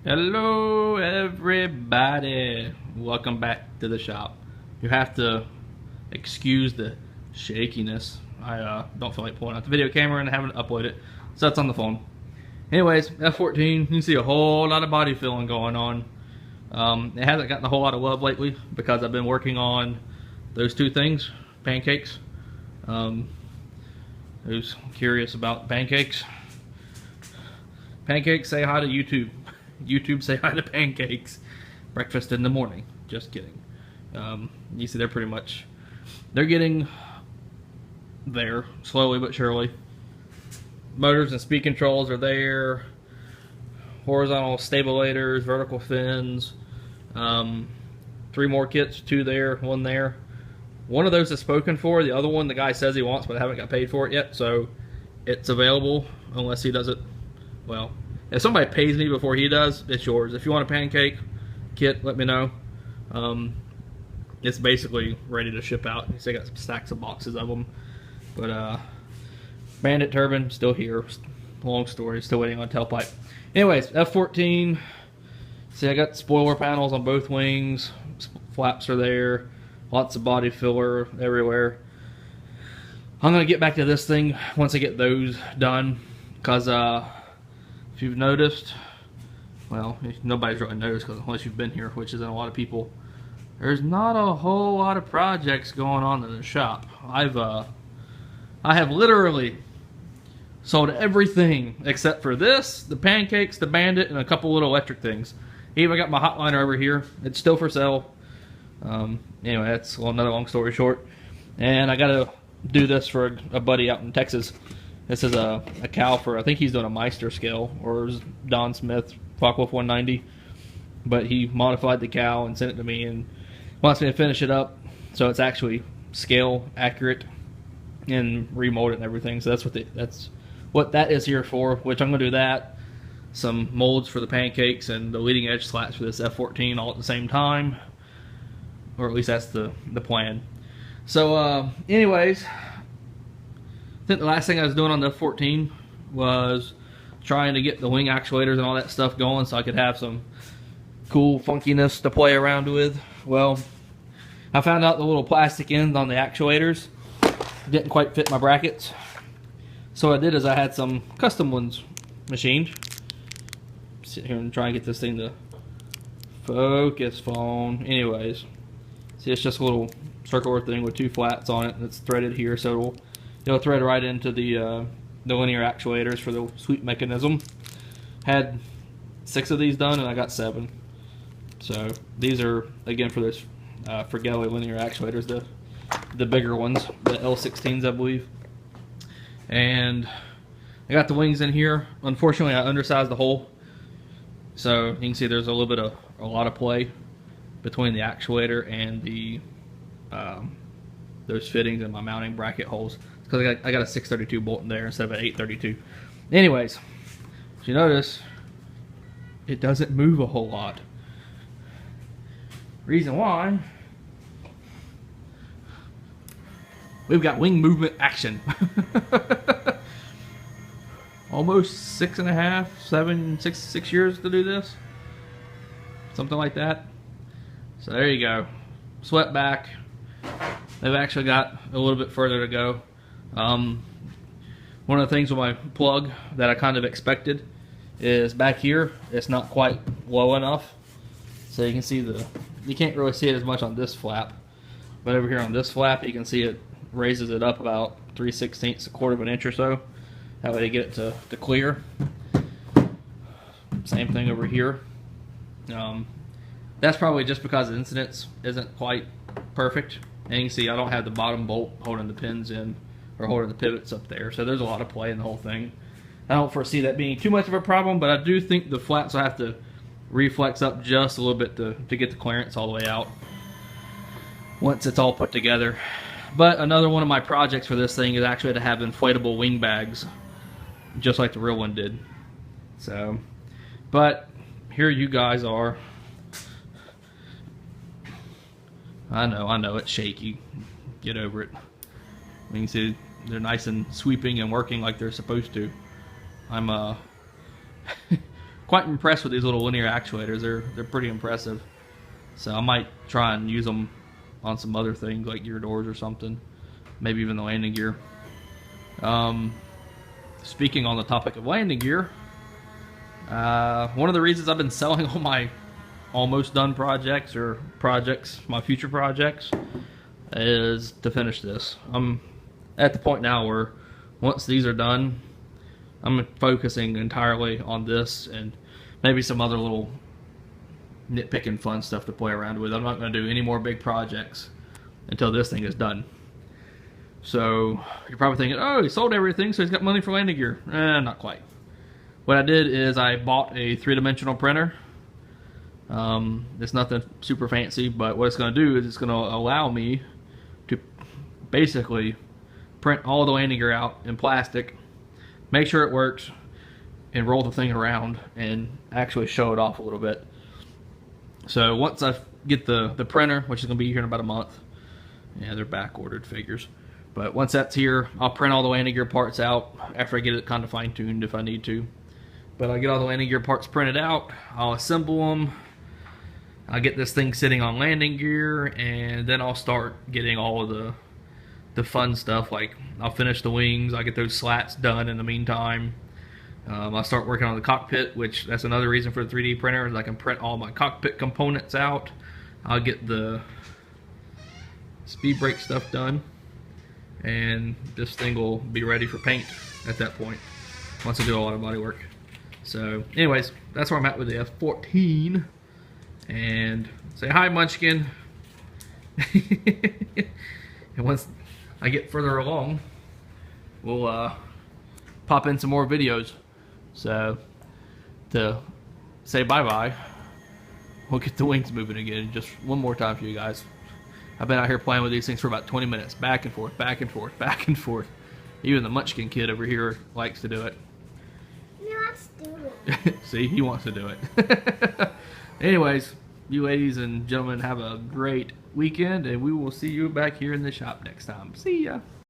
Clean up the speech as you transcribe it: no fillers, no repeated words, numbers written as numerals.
Hello everybody, welcome back to the shop. You have to excuse the shakiness. I don't feel like pulling out the video camera and having to upload it, so that's on the phone. Anyways, F14, you can see a whole lot of body filling going on. It hasn't gotten a whole lot of love lately because I've been working on those two things, pancakes. Who's curious about pancakes? Pancakes, say hi to YouTube. YouTube, say hi to pancakes. Breakfast in the morning. Just kidding. You see, they're getting there slowly but surely. Motors and speed controls are there. Horizontal stabilators, vertical fins. 3 more kits, 2 there, 1 there. One of those is spoken for. The other one, the guy says he wants, but I haven't got paid for it yet. So it's available unless he does it. Well, if somebody pays me before he does, it's yours. If you want a pancake kit, let me know. It's basically ready to ship out. I got some stacks of boxes of them. But Bandit turbine still here. Long story, still waiting on tailpipe. Anyways, F14. See, I got spoiler panels on both wings. Flaps are there. Lots of body filler everywhere. I'm gonna get back to this thing once I get those done, because if you've noticed, well, nobody's really noticed because unless you've been here, which isn't a lot of people, there's not a whole lot of projects going on in the shop. I have literally sold everything except for this, the pancakes, the Bandit, and a couple little electric things. Even got my hotliner over here. It's still for sale. Anyway, that's another long story short. And I gotta do this for a buddy out in Texas. This is a cow for, I think he's doing a Meister scale, or Don Smith Focke-Wulf 190. But he modified the cow and sent it to me and wants me to finish it up so it's actually scale accurate and remold it and everything. So that's what that is here for, which I'm gonna do that. Some molds for the pancakes and the leading edge slats for this F14 all at the same time. Or at least that's the plan. So anyways, I think the last thing I was doing on the F14 was trying to get the wing actuators and all that stuff going so I could have some cool funkiness to play around with. Well, I found out the little plastic ends on the actuators didn't quite fit my brackets. So what I did is I had some custom ones machined. Sit here and try and get this thing to focus, phone. Anyways, see, it's just a little circular thing with 2 flats on it, and it's threaded here, so it'll thread right into the linear actuators for the sweep mechanism. Had 6 of these done, and I got 7. So these are again for those Fratelli linear actuators, the bigger ones, the L16s, I believe. And I got the wings in here. Unfortunately, I undersized the hole, so you can see there's a lot of play between the actuator and the those fittings and my mounting bracket holes, because I got a 632 bolt in there instead of an 832. Anyways, if you notice, it doesn't move a whole lot. Reason why, we've got wing movement action. Almost 6.5, 7, 6 years to do this, something like that. So there you go. Swept back. They've actually got a little bit further to go. One of the things with my plug that I kind of expected is back here, it's not quite low enough. So you can see you can't really see it as much on this flap, but over here on this flap you can see it raises it up about 3/16, 1/4 of an inch or so. That way to get it to clear. Same thing over here. That's probably just because the incidence isn't quite perfect. And you can see I don't have the bottom bolt holding the pins in, or holding the pivots up there. So there's a lot of play in the whole thing. I don't foresee that being too much of a problem, but I do think the flaps will have to reflex up just a little bit to get the clearance all the way out once it's all put together. But another one of my projects for this thing is actually to have inflatable wing bags, just like the real one did. So, but here you guys are. I know, it's shaky. Get over it. You can see they're nice and sweeping and working like they're supposed to. I'm quite impressed with these little linear actuators. They're pretty impressive. So I might try and use them on some other things like gear doors or something. Maybe even the landing gear. Speaking on the topic of landing gear, one of the reasons I've been selling all my almost done projects, my future projects, is to finish this. I'm at the point now where once these are done, I'm focusing entirely on this and maybe some other little nitpicking fun stuff to play around with. I'm not going to do any more big projects until this thing is done. So you're probably thinking, oh, he sold everything, so he's got money for landing gear. Not quite. What I did is I bought a 3-dimensional printer. It's nothing super fancy, but what it's going to do is it's going to allow me to basically print all the landing gear out in plastic, make sure it works, and roll the thing around and actually show it off a little bit. So once I get the printer, which is going to be here in about a month, yeah, they're back ordered figures. But once that's here, I'll print all the landing gear parts out after I get it kind of fine-tuned if I need to. But I'll get all the landing gear parts printed out, I'll assemble them, I'll get this thing sitting on landing gear, and then I'll start getting all of the fun stuff. Like I'll finish the wings, I'll get those slats done in the meantime. I'll start working on the cockpit, which that's another reason for the 3D printer, is I can print all my cockpit components out. I'll get the speed brake stuff done, and this thing will be ready for paint at that point once I do a lot of body work. So anyways, that's where I'm at with the F14. And say hi, Munchkin. And once I get further along, we'll pop in some more videos. So to say bye-bye, we'll get the wings moving again just one more time for you guys. I've been out here playing with these things for about 20 minutes, back and forth, back and forth, back and forth. Even the Munchkin kid over here likes to do it. No, let's do it. See, he wants to do it. Anyways, you ladies and gentlemen have a great weekend, and we will see you back here in the shop next time. See ya.